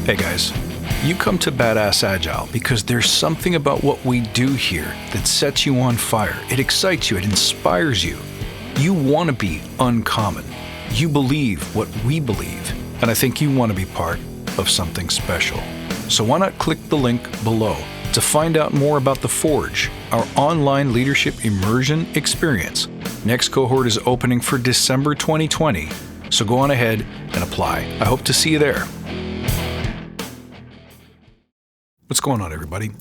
Hey guys, you come to Badass Agile because there's something about what we do here that sets you on fire. It excites you, it inspires you. You want to be uncommon. You believe what we believe, and I think you want to be part of something special. So why not click the link below to find out more about The Forge, our online leadership immersion experience. Next cohort is opening for December 2020, so go on ahead and apply. I hope to see you there. What's going on, everybody?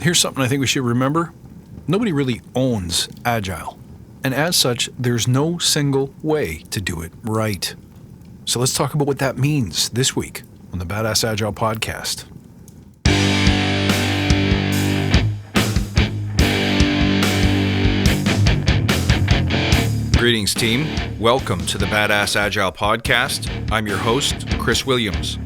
Here's something I think we should remember. Nobody really owns Agile, and as such, there's no single way to do it right. So let's talk about what that means this week on the Badass Agile podcast. Greetings, team. Welcome to the Badass Agile podcast. I'm your host, Chris Williams.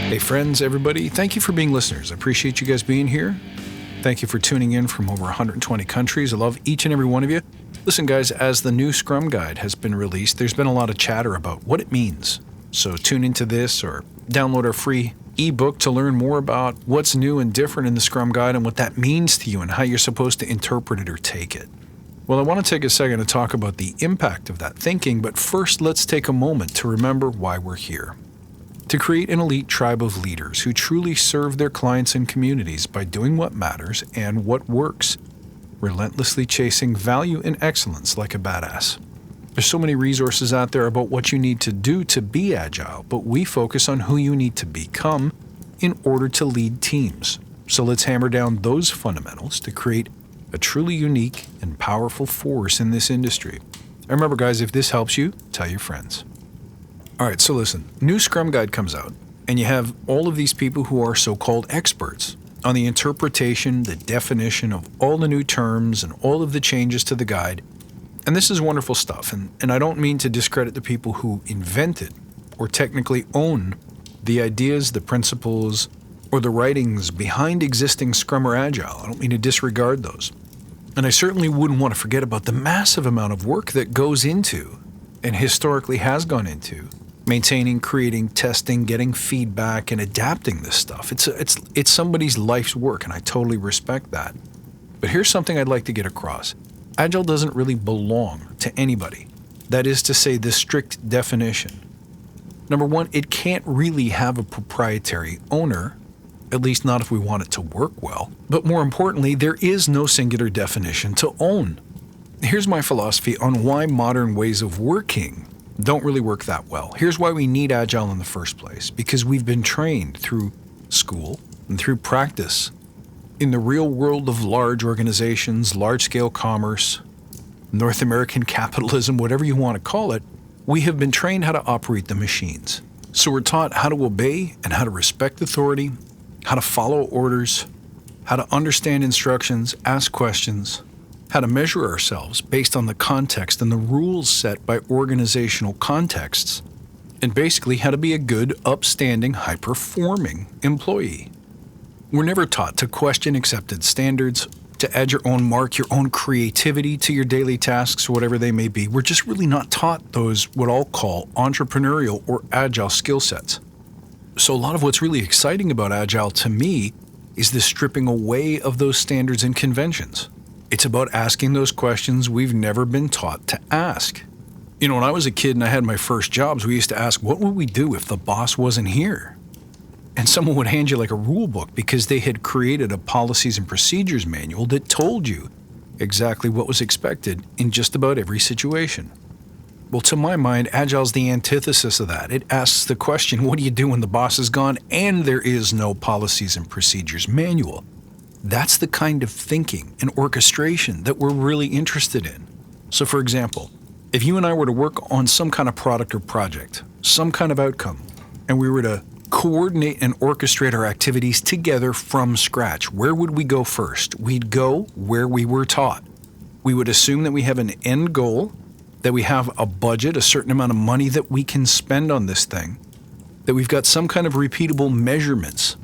Hey friends, everybody, thank you for being listeners. I appreciate you guys being here. Thank you for tuning in from over 120 countries. I love each and every one of you. Listen, guys, as the new Scrum Guide has been released, there's been a lot of chatter about what it means. So tune into this or download our free ebook to learn more about what's new and different in the Scrum Guide and what that means to you and how you're supposed to interpret it or take it. Well, I want to take a second to talk about the impact of that thinking, but first let's take a moment to remember why we're here. To create an elite tribe of leaders who truly serve their clients and communities by doing what matters and what works, relentlessly chasing value and excellence like a badass. There's so many resources out there about what you need to do to be agile, but we focus on who you need to become in order to lead teams. So let's hammer down those fundamentals to create a truly unique and powerful force in this industry. And remember, guys, if this helps you, tell your friends. All right, so listen, new Scrum Guide comes out, and you have all of these people who are so-called experts on the interpretation, the definition of all the new terms and all of the changes to the guide. And this is wonderful stuff, and I don't mean to discredit the people who invented or technically own the ideas, the principles, or the writings behind existing Scrum or Agile. I don't mean to disregard those. And I certainly wouldn't want to forget about the massive amount of work that goes into, and historically has gone into, maintaining, creating, testing, getting feedback, and adapting this stuff. It's somebody's life's work, and I totally respect that. But here's something I'd like to get across. Agile doesn't really belong to anybody. That is to say, the strict definition. Number one, it can't really have a proprietary owner, at least not if we want it to work well. But more importantly, there is no singular definition to own. Here's my philosophy on why modern ways of working don't really work that well. Here's why we need Agile in the first place. Because we've been trained through school and through practice in the real world of large organizations, large-scale commerce, North American capitalism, whatever you want to call it. We have been trained how to operate the machines. So we're taught how to obey and how to respect authority, how to follow orders, how to understand instructions, ask questions, how to measure ourselves based on the context and the rules set by organizational contexts, and basically how to be a good, upstanding, high-performing employee. We're never taught to question accepted standards, to add your own mark, your own creativity to your daily tasks, whatever they may be. We're just really not taught those, what I'll call entrepreneurial or agile skill sets. So a lot of what's really exciting about Agile to me is the stripping away of those standards and conventions. It's about asking those questions we've never been taught to ask. You know, when I was a kid and I had my first jobs, we used to ask, what would we do if the boss wasn't here? And someone would hand you like a rule book because they had created a policies and procedures manual that told you exactly what was expected in just about every situation. Well, to my mind, Agile's the antithesis of that. It asks the question, what do you do when the boss is gone and there is no policies and procedures manual? That's the kind of thinking and orchestration that we're really interested in. So for example, if you and I were to work on some kind of product or project, some kind of outcome, and we were to coordinate and orchestrate our activities together from scratch, where would we go first? We'd go where we were taught. We would assume that we have an end goal, that we have a budget, a certain amount of money that we can spend on this thing, that we've got some kind of repeatable measurements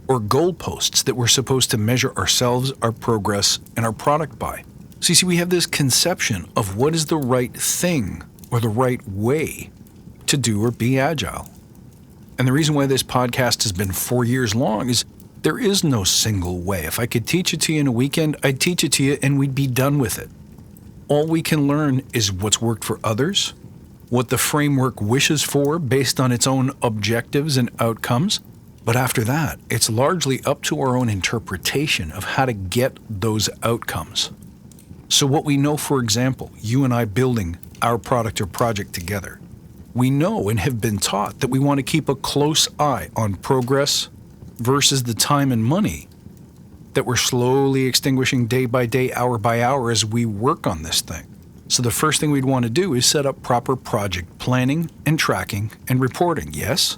or goalposts that we're supposed to measure ourselves, our progress, and our product by. So you see, we have this conception of what is the right thing or the right way to do or be agile. And the reason why this podcast has been 4 years long is there is no single way. If I could teach it to you in a weekend, I'd teach it to you and we'd be done with it. All we can learn is what's worked for others, what the framework wishes for based on its own objectives and outcomes. But after that, it's largely up to our own interpretation of how to get those outcomes. So what we know, for example, you and I building our product or project together, we know and have been taught that we want to keep a close eye on progress versus the time and money that we're slowly extinguishing day by day, hour by hour as we work on this thing. So the first thing we'd want to do is set up proper project planning and tracking and reporting. Yes?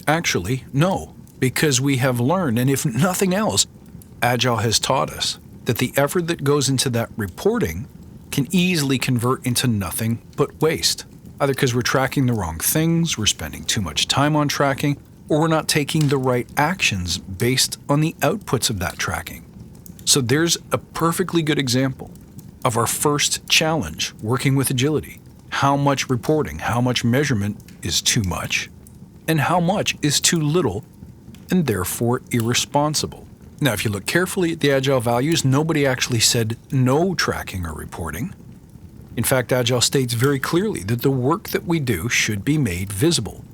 Actually, no, because we have learned, and if nothing else, Agile has taught us that the effort that goes into that reporting can easily convert into nothing but waste. Either because we're tracking the wrong things, we're spending too much time on tracking, or we're not taking the right actions based on the outputs of that tracking. So there's a perfectly good example of our first challenge working with agility. How much reporting, how much measurement is too much, and how much is too little, and therefore irresponsible. Now, if you look carefully at the Agile values, nobody actually said no tracking or reporting. In fact, Agile states very clearly that the work that we do should be made visible.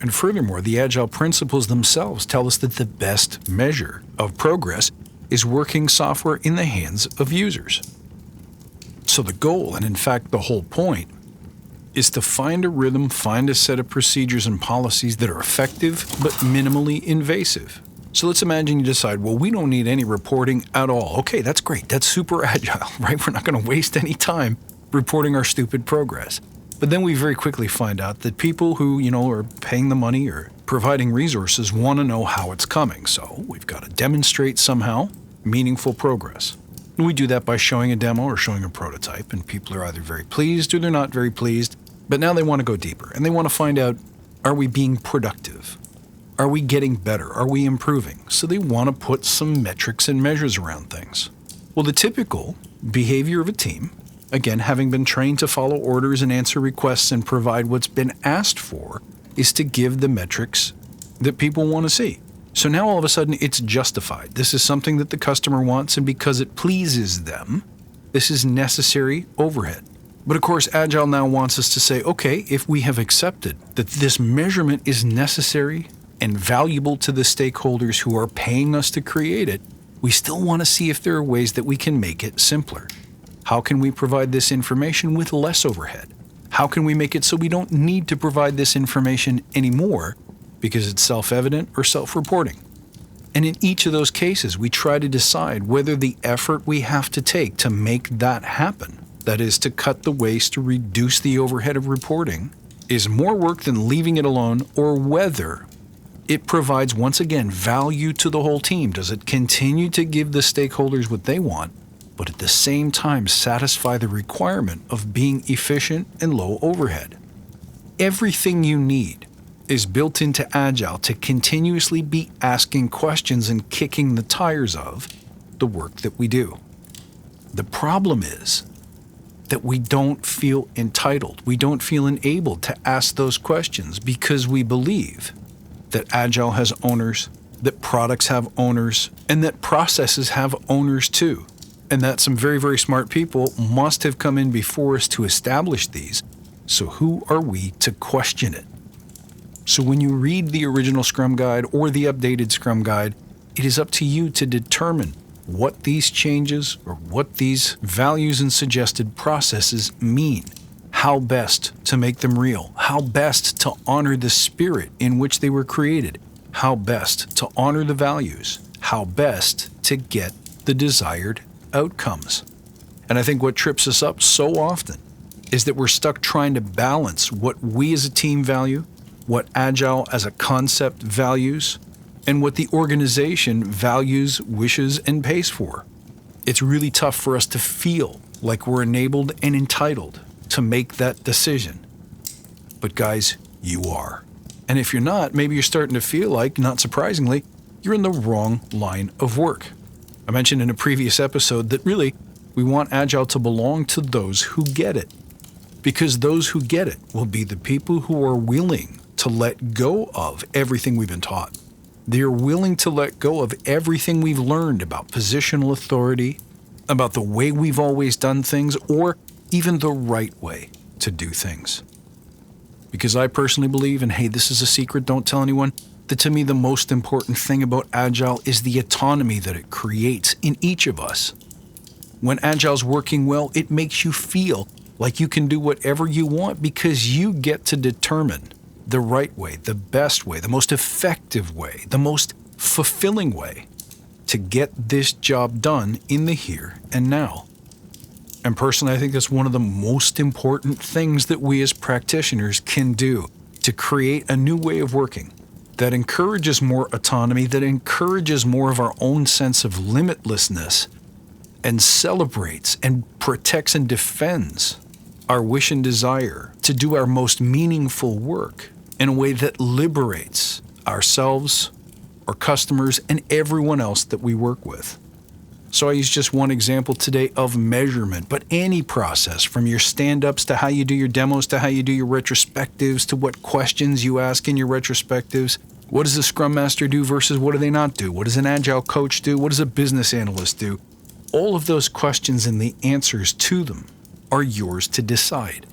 And furthermore, the Agile principles themselves tell us that the best measure of progress is working software in the hands of users. So the goal, and in fact the whole point, is to find a rhythm, find a set of procedures and policies that are effective but minimally invasive. So let's imagine you decide, well, we don't need any reporting at all. Okay, that's great. That's super agile, right? We're not going to waste any time reporting our stupid progress. But then we very quickly find out that people who, are paying the money or providing resources want to know how it's coming. So we've got to demonstrate somehow meaningful progress. And we do that by showing a demo or showing a prototype, and people are either very pleased or they're not very pleased. But now they want to go deeper, and they want to find out, are we being productive? Are we getting better? Are we improving? So they want to put some metrics and measures around things. Well, the typical behavior of a team, again, having been trained to follow orders and answer requests and provide what's been asked for, is to give the metrics that people want to see. So now all of a sudden it's justified. This is something that the customer wants, and because it pleases them, this is necessary overhead. But of course, Agile now wants us to say, okay, if we have accepted that this measurement is necessary and valuable to the stakeholders who are paying us to create it, we still want to see if there are ways that we can make it simpler. How can we provide this information with less overhead? How can we make it so we don't need to provide this information anymore because it's self-evident or self-reporting? And in each of those cases, we try to decide whether the effort we have to take to make that happen, that is, to cut the waste, to reduce the overhead of reporting, is more work than leaving it alone, or whether it provides, once again, value to the whole team. Does it continue to give the stakeholders what they want, but at the same time satisfy the requirement of being efficient and low overhead? Everything you need is built into Agile to continuously be asking questions and kicking the tires of the work that we do. The problem is that we don't feel entitled. We don't feel enabled to ask those questions because we believe that Agile has owners, that products have owners, and that processes have owners too. And that some very, very smart people must have come in before us to establish these. So who are we to question it? So when you read the original Scrum Guide or the updated Scrum Guide, it is up to you to determine what these changes or what these values and suggested processes mean. How best to make them real, how best to honor the spirit in which they were created, how best to honor the values, how best to get the desired outcomes. And I think what trips us up so often is that we're stuck trying to balance what we as a team value, what Agile as a concept values, and what the organization values, wishes, and pays for. It's really tough for us to feel like we're enabled and entitled to make that decision. But guys, you are. And if you're not, maybe you're starting to feel like, not surprisingly, you're in the wrong line of work. I mentioned in a previous episode that really We want Agile to belong to those who get it, because those who get it will be the people who are willing to let go of everything we've been taught. They are willing to let go of everything we've learned about positional authority, about the way we've always done things, or even the right way to do things. Because I personally believe, and hey, this is a secret, don't tell anyone, that to me the most important thing about Agile is the autonomy that it creates in each of us. When Agile's working well, it makes you feel like you can do whatever you want because you get to determine the right way, the best way, the most effective way, the most fulfilling way to get this job done in the here and now. And personally, I think that's one of the most important things that we as practitioners can do to create a new way of working that encourages more autonomy, that encourages more of our own sense of limitlessness, and celebrates and protects and defends our wish and desire to do our most meaningful work in a way that liberates ourselves, our customers, and everyone else that we work with. So I use just one example today of measurement, but any process from your stand-ups to how you do your demos to how you do your retrospectives to what questions you ask in your retrospectives. What does a Scrum Master do versus what do they not do? What does an Agile coach do? What does a business analyst do? All of those questions and the answers to them are yours to decide.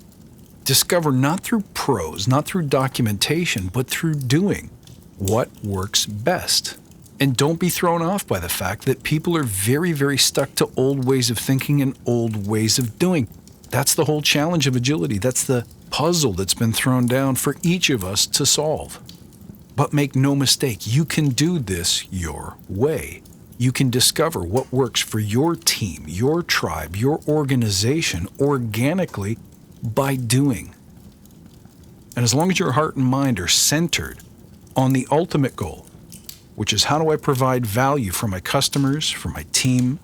Discover not through prose, not through documentation, but through doing what works best. And don't be thrown off by the fact that people are very, very stuck to old ways of thinking and old ways of doing. That's the whole challenge of agility. That's the puzzle that's been thrown down for each of us to solve. But make no mistake, you can do this your way. You can discover what works for your team, your tribe, your organization organically by doing. And as long as your heart and mind are centered on the ultimate goal, which is how do I provide value for my customers, for my team,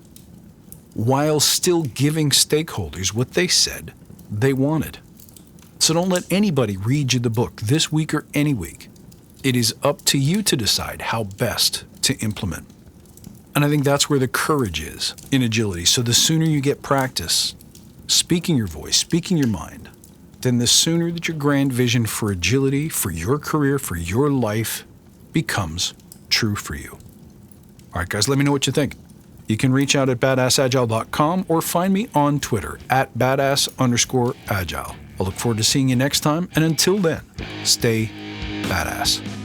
while still giving stakeholders what they said they wanted. So don't let anybody read you the book this week or any week. It is up to you to decide how best to implement. And I think that's where the courage is in agility. So the sooner you get practice speaking your voice, speaking your mind, then the sooner that your grand vision for agility, for your career, for your life becomes true for you. All right, guys, let me know what you think. You can reach out at badassagile.com or find me on Twitter at badass_agile. I look forward to seeing you next time. And until then, stay badass.